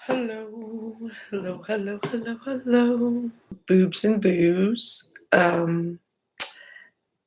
Hello, hello, hello, hello, hello. Boobs and booze.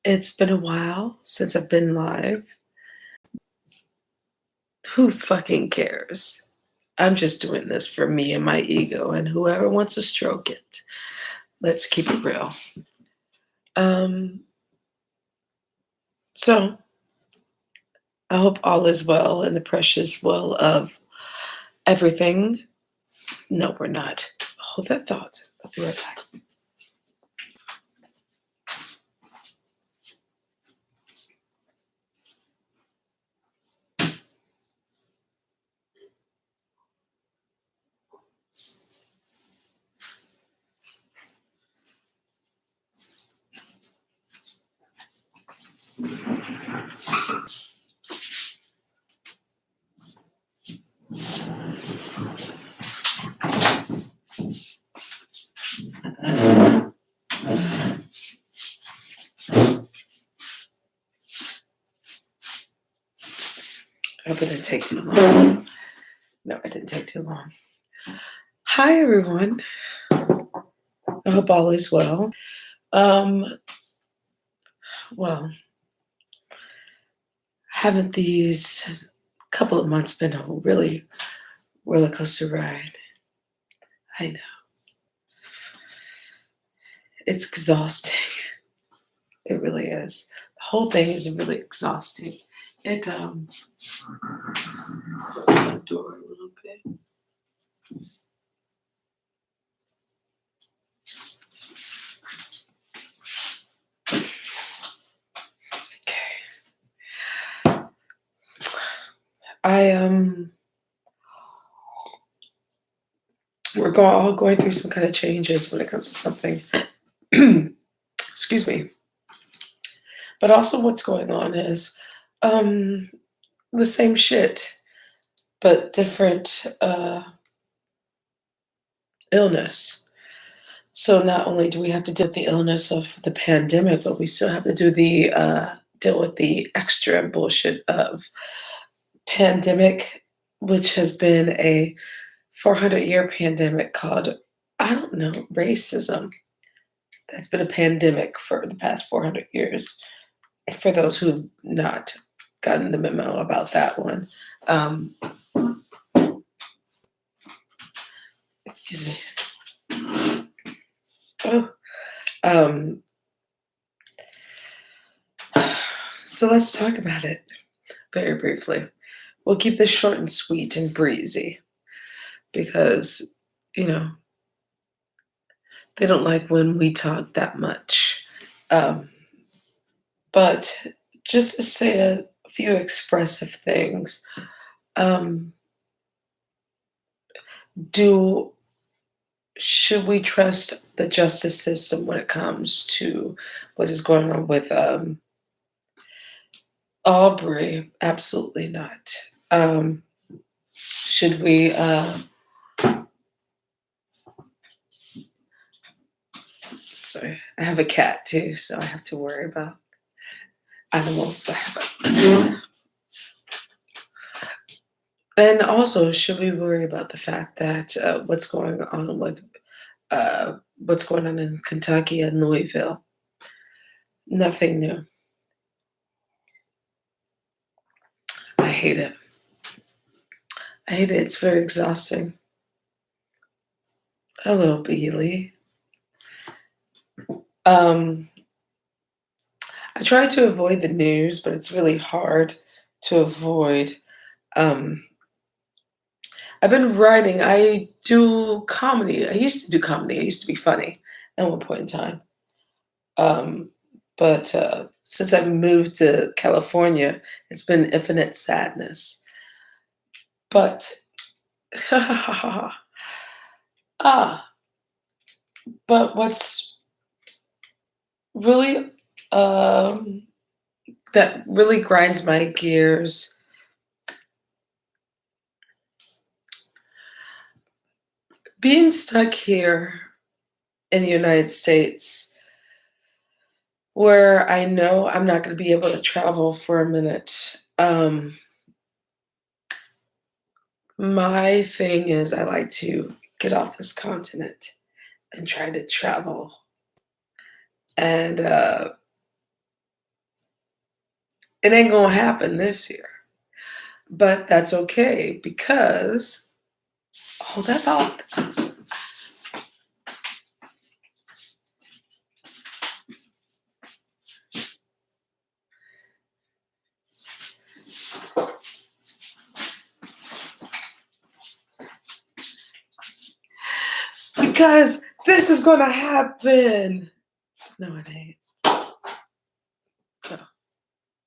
It's been a while since I've been live. Who fucking cares? I'm just doing this for me and my ego and whoever wants to stroke it. Let's keep it real. Um, so I hope all is well in the precious will of everything. No, we're not. Hold that thought. I'll be right back. I hope it didn't take too long. No, it didn't take too long. Hi, everyone. I hope all is well. Um, well, haven't these couple of months been a really roller coaster ride? I know. It's exhausting. It really is. The whole thing is really exhausting. It close my door a little bit. Okay. We're all going through some kind of changes when it comes to something. Excuse me. But also what's going on is um the same shit, but different illness. So not only do we have to deal with the illness of the pandemic, but we still have to deal with the extra bullshit of pandemic, which has been a 400-year pandemic called, I don't know, racism. That's been a pandemic for the past 400 years. For those who've not gotten the memo about that one, um, excuse me. Oh, um, so let's talk about it very briefly. We'll keep this short and sweet and breezy because, you know, they don't like when we talk that much. Um, but just to say a few expressive things, um, do should we trust the justice system when it comes to what is going on with Aubrey? Absolutely not. Should we? Sorry, I have a cat too, so I have to worry about animals. And also, should we worry about the fact that what's going on in Kentucky and Louisville? Nothing new. I hate it. I hate it. It's very exhausting. Hello, Beely. Um, I try to avoid the news, but it's really hard to avoid. Um, I've been writing. I do comedy. I used to do comedy. I used to be funny at one point in time. Um, but since I've moved to California, it's been infinite sadness. But ah, but what's really um, that really grinds my gears, being stuck here in the United States, where I know I'm not going to be able to travel for a minute. My thing is I like to get off this continent and try to travel. And it ain't gonna happen this year. But that's okay because hold that thought. Because this is gonna happen. No, it ain't. No,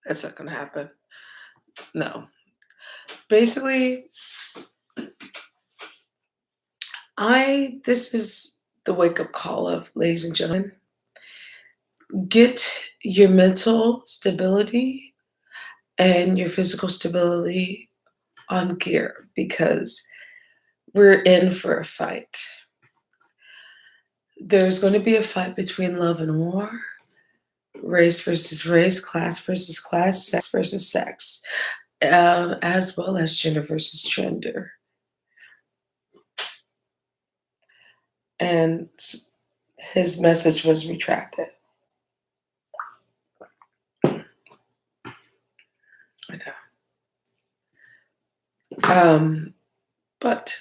that's not gonna happen. No. Basically, this is the wake-up call of ladies and gentlemen. Get your mental stability and your physical stability on gear because we're in for a fight. There's going to be a fight between love and war, race versus race, class versus class, sex versus sex, as well as gender versus gender. And his message was retracted. I know. But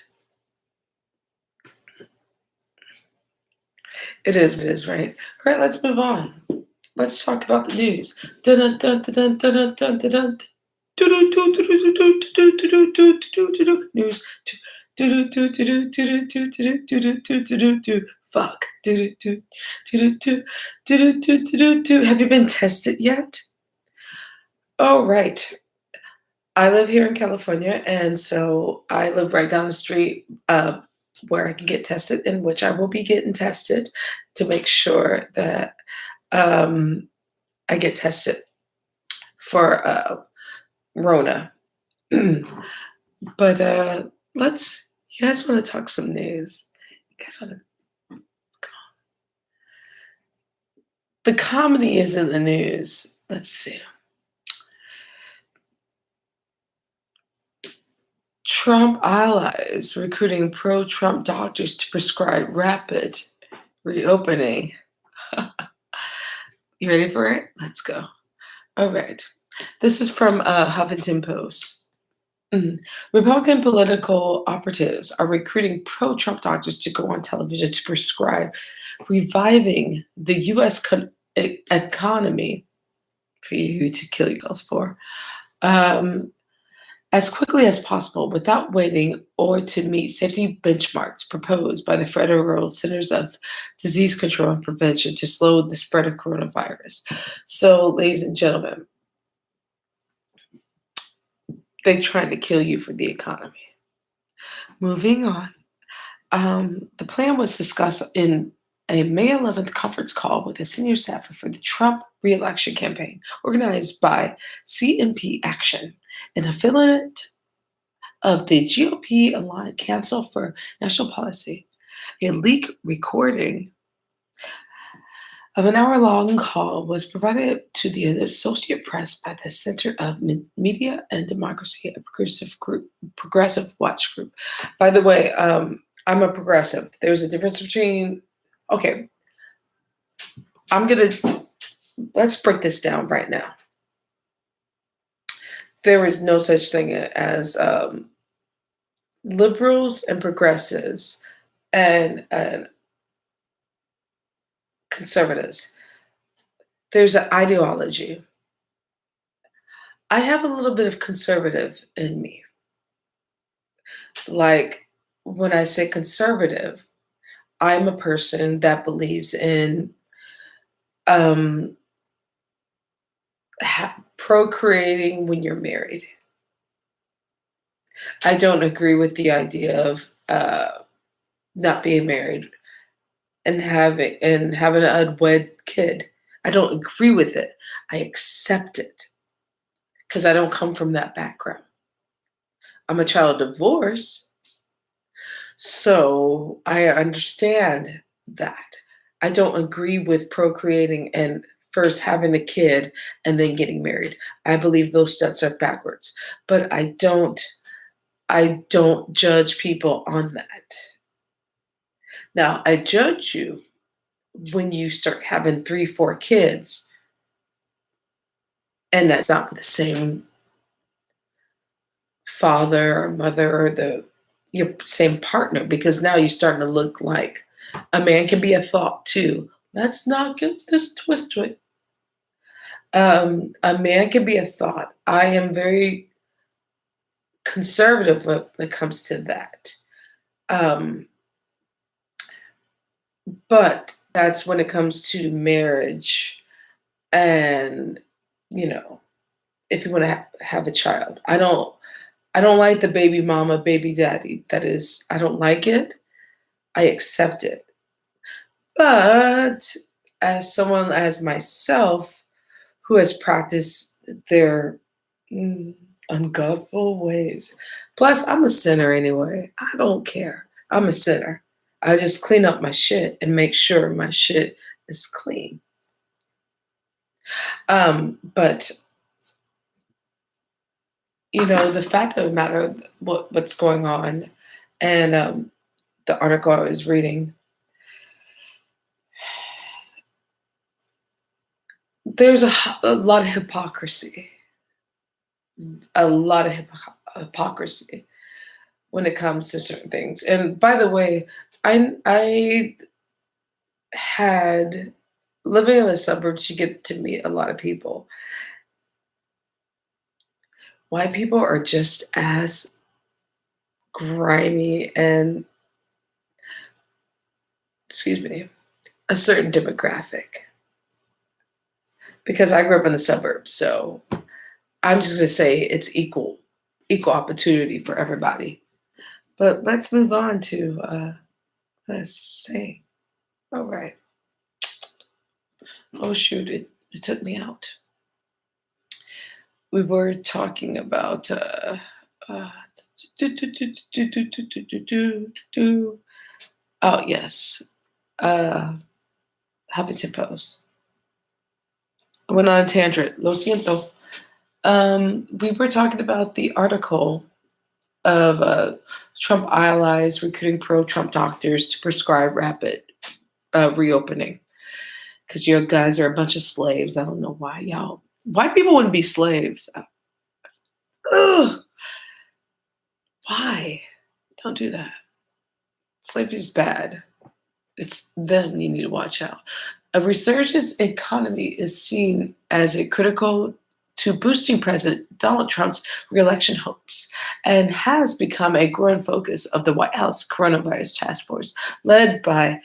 it is, right? All right, let's move on. Let's talk about the news. Dun, dun, dun, dun, dun, dun, dun, dun. News. Fuck. Have you been tested yet? Oh, right. I live here in California, and so I live right down the street where I can get tested, in which I will be getting tested to make sure that I get tested for Rona. But you guys want to talk some news? You guys want to? The comedy is in the news. Let's see. Trump allies recruiting pro-Trump doctors to prescribe rapid reopening. You ready for it? Let's go. All right. This is from Huffington Post. Republican political operatives are recruiting pro-Trump doctors to go on television to prescribe reviving the U.S. economy for you to kill yourselves for as quickly as possible without waiting or to meet safety benchmarks proposed by the Federal Centers of Disease Control and Prevention to slow the spread of coronavirus. So, ladies and gentlemen, they're trying to kill you for the economy. Moving on. The plan was discussed in a May 11th conference call with a senior staffer for the Trump re-election campaign, organized by CNP Action, an affiliate of the GOP aligned Council for National Policy. A leaked recording of an hour-long call was provided to the Associated Press by the Center of Media and Democracy, a progressive watch group. By the way, I'm a progressive. There's a difference between, okay, let's break this down right now. There is no such thing as liberals and progressives and conservatives. There's an ideology. I have a little bit of conservative in me. Like when I say conservative, I'm a person that believes in procreating when you're married. I don't agree with the idea of not being married and having an unwed kid. I don't agree with it. I accept it because I don't come from that background. I'm a child of divorce, so I understand that. I don't agree with procreating and first having a kid and then getting married. I believe those steps are backwards. But I don't I don't judge people on that. Now, I judge you when you start having 3, 4 kids, and that's not the same father or mother or the your same partner, because now you're starting to look like a man can be a thought too. Let's not get this twisted. A man can be a thought. I am very conservative when it comes to that. Um, but that's when it comes to marriage and, you know, if you want to have a child. I don't like the baby mama, baby daddy. That is, I don't like it. I accept it. But as someone as myself who has practiced their mm, ungodful ways, plus I'm a sinner anyway. I don't care. I'm a sinner. I just clean up my shit and make sure my shit is clean. But the fact of the matter, what's going on, and the article I was reading, there's a lot of hypocrisy, a lot of hypocrisy when it comes to certain things. And by the way, I had living in the suburbs, you get to meet a lot of people. White people are just as grimy and, excuse me, a certain demographic. Because I grew up in the suburbs, so I'm just gonna say it's equal opportunity for everybody. But let's move on to let's see. All right. Oh shoot, it took me out. We were talking about uh do, do, do, do, do, do, do, do, do, do. Oh yes. Uh Huffington Post. I went on a tangent. Lo siento. We were talking about the article of Trump allies recruiting pro-Trump doctors to prescribe rapid reopening because you guys are a bunch of slaves. I don't know why y'all. White people wouldn't be slaves. Ugh, why? Don't do that. Slavery is bad. It's them you need to watch out. A resurgence economy is seen as a critical to boosting President Donald Trump's reelection hopes and has become a growing focus of the White House coronavirus task force led by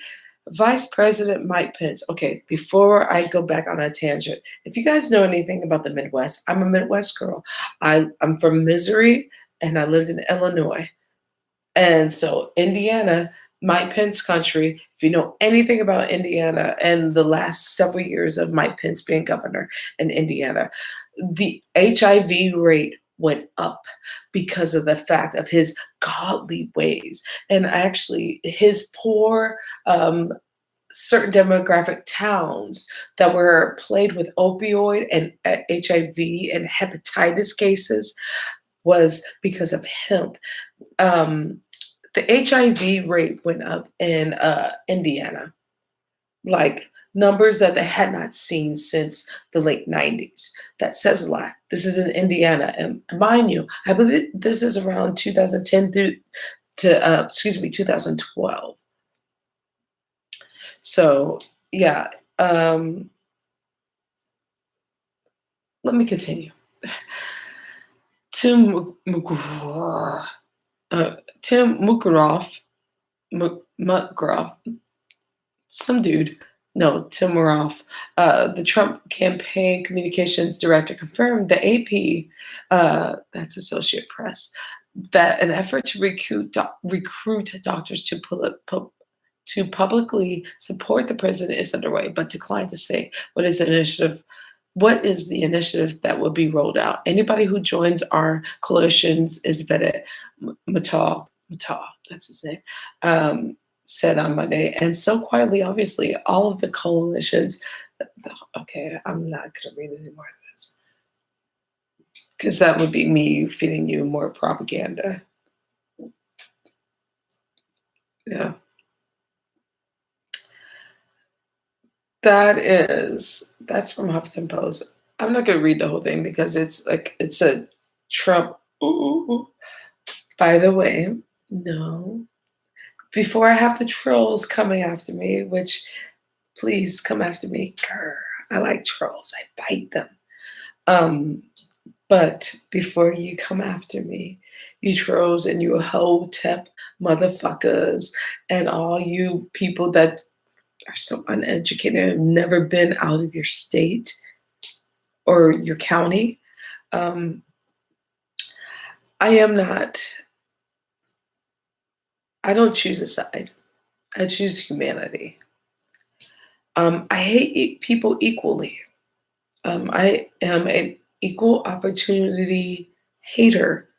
Vice President Mike Pence. Okay, before I go back on a tangent, if you guys know anything about the Midwest, I'm a Midwest girl. I'm from Missouri and I lived in Illinois. And so, Indiana, Mike Pence country, if you know anything about Indiana and the last several years of Mike Pence being governor in Indiana, the HIV rate went up because of the fact of his godly ways. And actually, his poor, certain demographic towns that were plagued with opioid and HIV and hepatitis cases was because of him. Um, the HIV rate went up in Indiana, like numbers that they had not seen since the late 90s. That says a lot. This is in Indiana. And mind you, I believe this is around 2010 through to, 2012. So, yeah, um, let me continue. Tim McGraw, Tim McGraw, some dude, no, Tim Moroff, the Trump campaign communications director, confirmed the AP, that's Associate Press, that an effort to recruit doctors to publicly support the president is underway, but declined to say what is the initiative that will be rolled out. Anybody who joins our coalitions is vetted. Mata, that's his name, said on Monday. And so quietly, obviously, all of the coalitions. Okay, I'm not going to read any more of this because that would be me feeding you more propaganda. Yeah. That's from Huffington Post. I'm not gonna read the whole thing because it's a Trump. Ooh, ooh, ooh. By the way, no. Before I have the trolls coming after me, which please come after me. Grr, I like trolls. I bite them. Um, but before you come after me, you trolls and you hotep motherfuckers and all you people that are so uneducated and have never been out of your state or your county. Um, I am not, I don't choose a side. I choose humanity. I hate people equally. I am an equal opportunity hater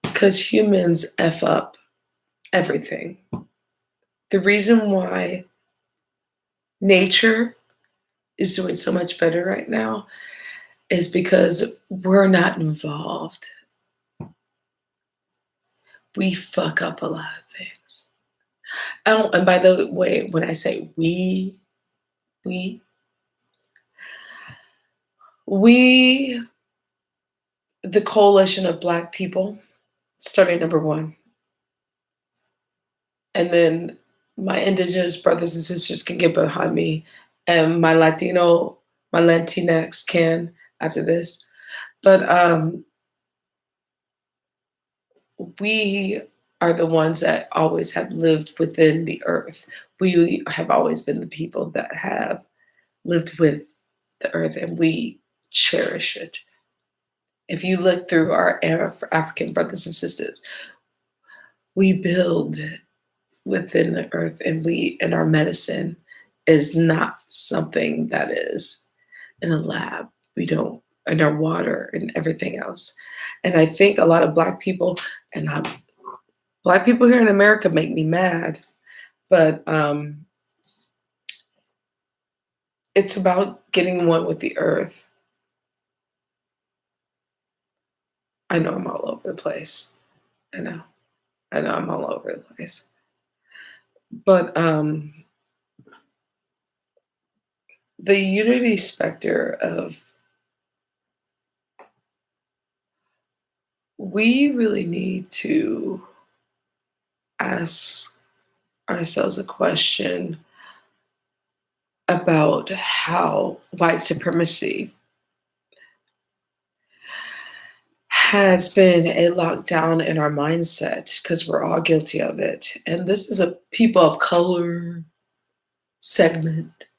because humans F up everything. The reason why nature is doing so much better right now is because we're not involved. We fuck up a lot of things. Oh, and by the way, when I say we, we, the coalition of Black people, starting number one, and then my indigenous brothers and sisters can get behind me, and my Latinx can after this. But we are the ones that always have lived within the earth. We have always been the people that have lived with the earth, and we cherish it. If you look through our African brothers and sisters, we build within the earth, and our medicine is not something that is in a lab. We don't, and our water and everything else. And I think a lot of Black people, and Black people here in America make me mad, but it's about getting one with the earth. I know I'm all over the place. I know. I know I'm all over the place. But the unity specter of we really need to ask ourselves a question about how white supremacy has been a lockdown in our mindset because we're all guilty of it. And this is a people of color segment.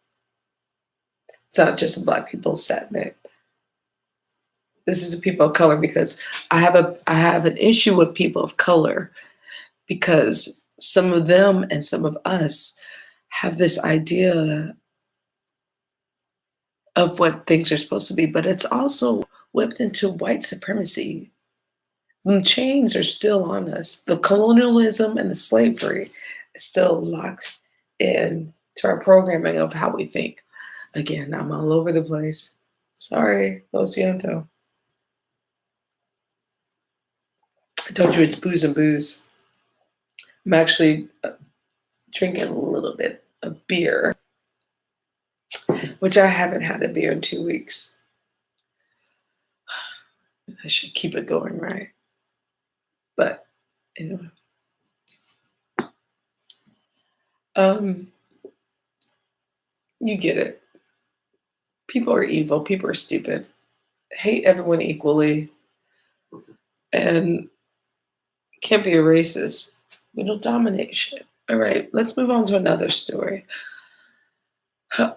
It's not just a Black people segment. This is a people of color because I have an issue with people of color because some of them and some of us have this idea of what things are supposed to be, but it's also whipped into white supremacy. The chains are still on us. The colonialism and the slavery is still locked in to our programming of how we think. Again, I'm all over the place. Sorry, lo siento. I told you it's booze and booze. I'm actually drinking a little bit of beer, which I haven't had a beer in 2 weeks. I should keep it going, right? But anyway, um, you get it. People are evil. People are stupid. Hate everyone equally, and can't be a racist. We don't dominate shit. All right, let's move on to another story. I'm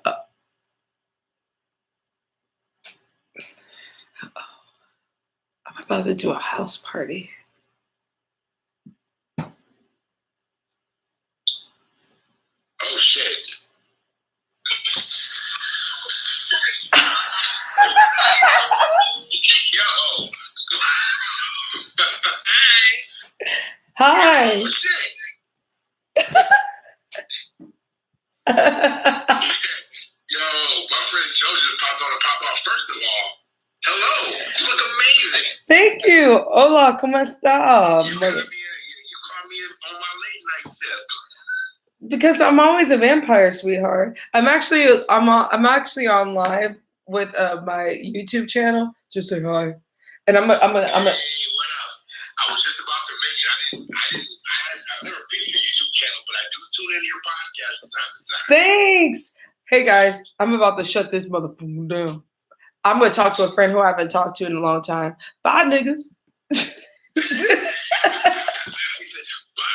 about to do a house party. Oh shit. Yo. Hi. Oh shit. Yo, my friend Joe just popped on and popped off. First of all, hello. You look amazing. Thank you. Hola, ¿cómo está? You caught me on my late night tip? Because I'm always a vampire, sweetheart. I'm actually on live with my YouTube channel. Just say hi, and I'm a. Hey, what up? I was just about to mention I've never been to your YouTube channel, but I do tune into your podcast from time to time. Thanks. Hey guys, I'm about to shut this motherfucker down. I'm gonna talk to a friend who I haven't talked to in a long time. Bye, niggas.